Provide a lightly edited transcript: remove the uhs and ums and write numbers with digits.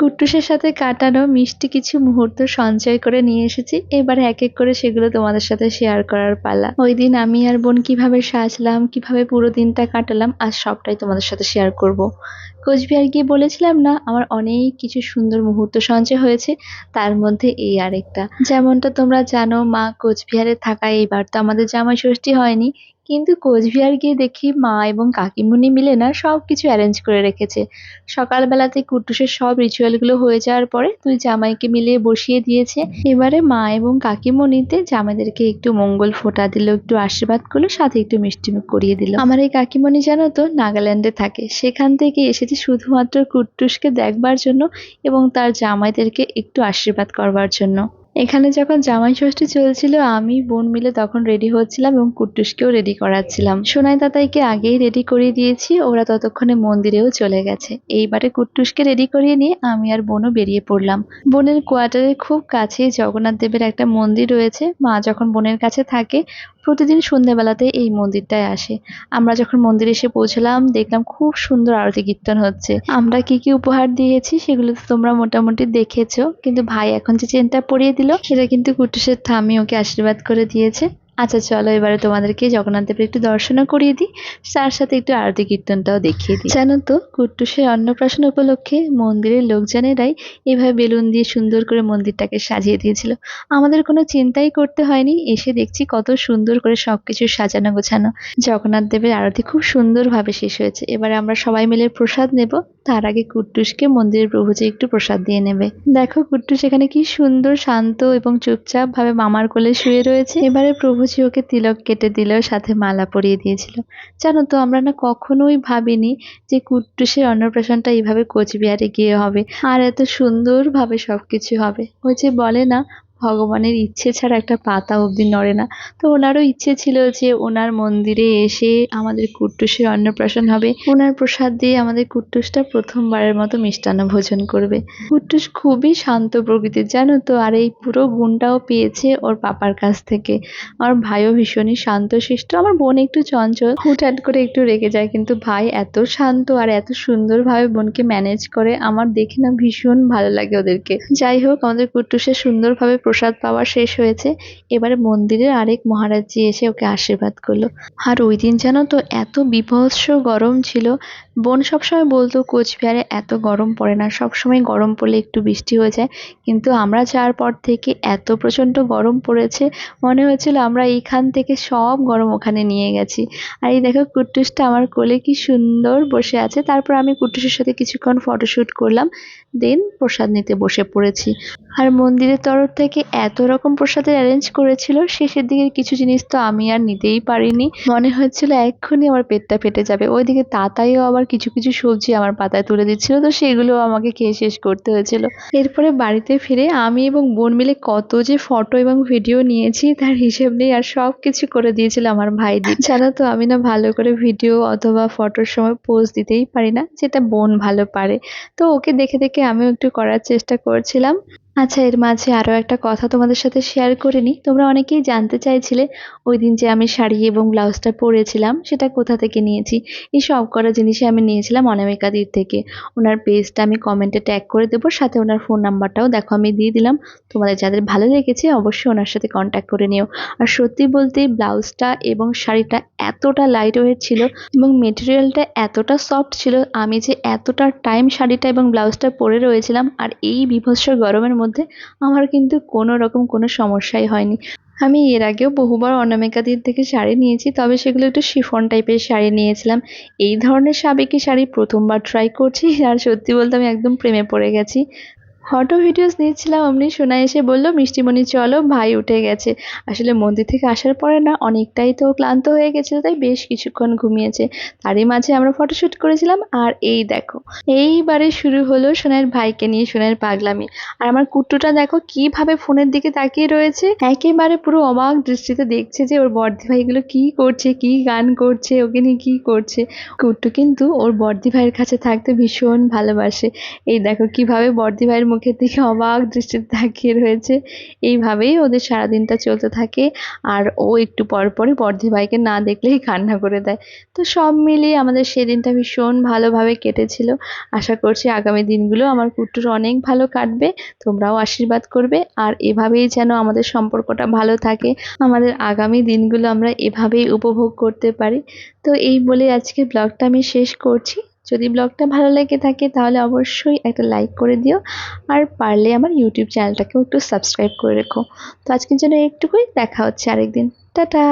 কুট্টুসের সাথে কাটানো মিষ্টি কিছু মুহূর্ত সঞ্চয় করে নিয়ে এসেছি। এবার এক এক করে সেগুলো তোমাদের সাথে শেয়ার করার পালা। ওই দিন আমি আর বোন কিভাবে সাজলাম, কিভাবে পুরো দিনটা কাটালাম, আজ সবটাই তোমাদের সাথে শেয়ার করব। কোচবিহার গিয়ে বলেছিলাম না আমার অনেক কিছু সুন্দর মুহূর্ত সঞ্চয় হয়েছে, তার মধ্যে এই আরেকটা। যেমনটা তোমরা জানো, মা কোচবিহারে থাকা এইবার তো আমাদের জামাই ষষ্ঠী হয়নি, কিন্তু কোচবিহার গিয়ে দেখি মা এবং কাকিমুনি মিলে না সবকিছু অ্যারেঞ্জ করে রেখেছে। সকালবেলাতে কুট্টুসের সব রিচুয়াল গুলো হয়ে যাওয়ার পরে দুই জামাইকে মিলিয়ে বসিয়ে দিয়েছে। এবারে মা এবং কাকিমুনিতে জামাইদেরকে একটু মঙ্গল ফোঁটা দিল, একটু আশীর্বাদ করলো, সাথে একটু মিষ্টিমুখ করিয়ে দিল। আমার এই কাকিমণি জানো তো নাগাল্যান্ডে থাকে, সেখান থেকে এসেছে শুধুমাত্র কুট্টুসকে দেখবার জন্য এবং তার জামাইদেরকে একটু আশীর্বাদ করবার জন্য। এখানে যখন জামাই ষষ্ঠী চলছিল আমি বোন মিলে তখন রেডি হচ্ছিলাম এবং কুট্টুসকেও রেডি করাচ্ছিলাম। সোনাই দাদাইকে আগেই রেডি করিয়ে দিয়েছি, ওরা ততক্ষণে মন্দিরেও চলে গেছে। এইবারে কুট্টুসকে রেডি করিয়ে নিয়ে আমি আর বোনও বেরিয়ে পড়লাম। বোনের কোয়ার্টারের খুব কাছেই জগন্নাথ দেবের একটা মন্দির রয়েছে। মা যখন বোনের কাছে থাকে প্রতিদিন সন্ধ্যাবেলাতে এই মন্দিরটায় আসে। আমরা যখন মন্দিরে এসে পৌঁছলাম দেখলাম খুব সুন্দর আরতি কীর্তন হচ্ছে। আমরা কি কি উপহার দিয়েছি সেগুলো তো তোমরা মোটামুটি দেখেছো, কিন্তু ভাই এখন যে চেনটা পরিয়ে দিল সেটা কিন্তু কুট্টুসের ঠাম্মি ওকে আশীর্বাদ করে দিয়েছে। আচ্ছা চলো এবারে তোমাদেরকে জগন্নাথ দেবের একটু দর্শনও করিয়ে দিই, তার সাথে একটু আরতি কীর্তনটাও দেখিয়ে দিই। জানো তো কুট্টুসের অন্নপ্রাশন উপলক্ষে মন্দিরের লোকজনেরাই এভাবে বেলুন দিয়ে সুন্দর করে মন্দিরটাকে সাজিয়ে দিয়েছিল। আমাদের কোনো চিন্তাই করতে হয়নি, এসে দেখছি কত সুন্দর করে সবকিছু সাজানো গোছানো। জগন্নাথ দেবের আরতি খুব সুন্দরভাবে শেষ হয়েছে। এবারে আমরা সবাই মিলে প্রসাদ নেব, তার আগে কুট্টুসকে মন্দিরের প্রভুজি একটু প্রসাদ দিয়ে নেবে। দেখো কুট্টুস এখানে কি সুন্দর শান্ত এবং চুপচাপ ভাবে মামার কোলে শুয়ে রয়েছে। এবারে প্রভুজি ওকে তিলক কেটে দিল, সাথে মালা পরিয়ে দিয়েছিল। জানো তো আমরা না কখনোই ভাবিনি যে কুট্টুসের অন্নপ্রাশনটা এইভাবে কোচবিহারে গিয়ে হবে আর এত সুন্দরভাবে সবকিছু হবে। ওই যে বলে না, ভগবানের ইচ্ছে ছাড়া একটা পাতা অবধি নড়ে না। তো ওনারও ইচ্ছে ছিল যে ওনার মন্দিরে এসে আমাদের কুট্টুসের অন্নপ্রাশন হবে, ওনার প্রসাদ দিয়ে আমাদের কুট্টুসটা প্রথমবারের মতো মিষ্টান্ন ভোজন করবে। কুট্টুস খুবই শান্ত প্রকৃতির জানো তো, আর এই পুরো গুণটাও পেয়েছে ওর পাপার কাছ থেকে। আমার ভাইও ভীষণই শান্তশিষ্ট, আমার বোন একটু চঞ্চল, হুটহাট করে একটু রেগে যায়, কিন্তু ভাই এত শান্ত আর এত সুন্দরভাবে বোনকে ম্যানেজ করে, আমার দেখে না ভীষণ ভালো লাগে ওদেরকে। যাই হোক, আমাদের কুট্টুসের সুন্দরভাবে প্রসাদ পাওয়া শেষ হয়েছে। এবারে মন্দিরের আরেক মহারাজজি এসে ওকে আশীর্বাদ করলো। আর ওই দিন জানো তো এত বীভৎস গরম ছিল। বোন সবসময় বলতো কোচবিহারে এত গরম পড়ে না, সবসময় গরম পড়লে একটু বৃষ্টি হয়ে যায়, কিন্তু আমরা যাওয়ার পর থেকে এত প্রচন্ড গরম পড়েছে, মনে হয়েছিল আমরা এইখান থেকে সব গরম ওখানে নিয়ে গেছি। আর এই দেখো কুট্টুসটা আমার কোলে কি সুন্দর বসে আছে। তারপর আমি কুট্টুসের সাথে কিছুক্ষণ ফটোশুট করলাম, দেন প্রসাদ নিতে বসে পড়েছি। আর মন্দিরের তরফ থেকে এত রকম প্রসাদের অ্যারেঞ্জ করেছিল, শেষের দিকে কিছু জিনিস তো আমি আর নিতেই পারিনি, মনে হচ্ছিল এক্ষুনি আমার পেটটা ফেটে যাবে। ওইদিকে তাতাইও আবার কিছু কিছু সবজি আমার পাতায় তুলে দিচ্ছিল, তো সেগুলো আমাকে খেয়ে শেষ করতে হয়েছিল। এরপরে বাড়িতে ফিরে আমি এবং বোন মিলে কত যে ফটো এবং ভিডিও নিয়েছি তার হিসেব নেই, আর সব কিছু করে দিয়েছিল আমার ভাইদি। জানো তো আমি না ভালো করে ভিডিও অথবা ফটোর সময় পোজ দিতেই পারি না, যেটা বোন ভালো পারে। তো ওকে দেখে দেখে আমিও একটু করার চেষ্টা করছিলাম। আচ্ছা, এর মাঝে আরো একটা কথা তোমাদের সাথে শেয়ার করে নিই। তোমরা অনেকেই জানতে চাইছিলে ওই দিন যে আমি শাড়ি এবং ব্লাউজটা পরেছিলাম সেটা কোথা থেকে নিয়েছি। এই সব করা জিনিসই আমি নিয়েছিলাম অনামিকাদির থেকে। ওনার পেজটা আমি কমেন্টে ট্যাগ করে দেবো, সাথে ওনার ফোন নাম্বারটাও দেখো আমি দিয়ে দিলাম। তোমাদের যাদের ভালো লেগেছে অবশ্যই ওনার সাথে কন্ট্যাক্ট করে নিও। আর সত্যি বলতে ব্লাউজটা এবং শাড়িটা এতটা লাইট ওয়েট ছিল এবং মেটেরিয়ালটা এতটা সফট ছিল, আমি যে এতটা টাইম শাড়িটা এবং ব্লাউজটা পরে রয়েছিলাম আর এই বীভৎস গরমের মধ্যে আমার কিন্তু কোনো রকম কোনো সমস্যাই হয়নি। আমি এর আগেও বহুবার অনামিকাদির থেকে শাড়ি নিয়েছি, তবে সেগুলো একটু শিফন টাইপের শাড়ি নিয়েছিলাম। এই ধরনের সাবেকি শাড়ি প্রথমবার ট্রাই করছি, আর সত্যি বলতে আমি একদম প্রেমে পড়ে গেছি। ফটো ভিডিওস নিচ্ছিলাম, অমনি সোনা এসে বললো মিষ্টিমণি চলো ভাই উঠে গেছে। আসলে মন্দির থেকে আসার পরে না অনেকটাই তো ক্লান্ত হয়ে গেছিল, তাই বেশ কিছুক্ষণ ঘুমিয়েছে। তারই মাঝে আমরা ফটোশুট করেছিলাম। আর এই দেখো এইবারে শুরু হলো সোনার ভাইকে নিয়ে সোনার পাগলামি। আর আমার কুট্টুটা দেখো কিভাবে ফোনের দিকে তাকিয়ে রয়েছে, একেবারে পুরো অবাক দৃষ্টিতে দেখছে যে ওর বড়দি ভাইগুলো কি করছে, কি গান করছে, ওকে নিয়ে কি করছে। কুট্টু কিন্তু ওর বড়দি ভাইয়ের কাছে থাকতে ভীষণ ভালোবাসে। এই দেখো কিভাবে বড়দি ভাইয়ের মুখে মুখের দিকে অবাক দৃষ্টিতে তাকিয়ে রয়েছে। এইভাবেই ওদের সারাদিনটা চলতে থাকে। আর ও একটু পর পরই বর্ধি ভাইকে না দেখলেই কান্না করে দেয়। তো সব মিলিয়ে আমাদের সেদিনটা ভীষণ ভালোভাবে কেটেছিল। আশা করছি আগামী দিনগুলো আমার কুট্টুর অনেক ভালো কাটবে। তোমরাও আশীর্বাদ করবে আর এভাবেই যেন আমাদের সম্পর্কটা ভালো থাকে, আমাদের আগামী দিনগুলো আমরা এভাবেই উপভোগ করতে পারি। তো এই বলে আজকের ব্লগটা আমি শেষ করছি। যদি ব্লগটা ভালো লেগে থাকে তাহলে অবশ্যই একটা লাইক করে দিও, আর পারলে আমার ইউটিউব চ্যানেলটাকেও একটু সাবস্ক্রাইব করে রেখো। তো আজকের জন্য একটুকুই, দেখা হচ্ছে আরেকদিন। টাটা।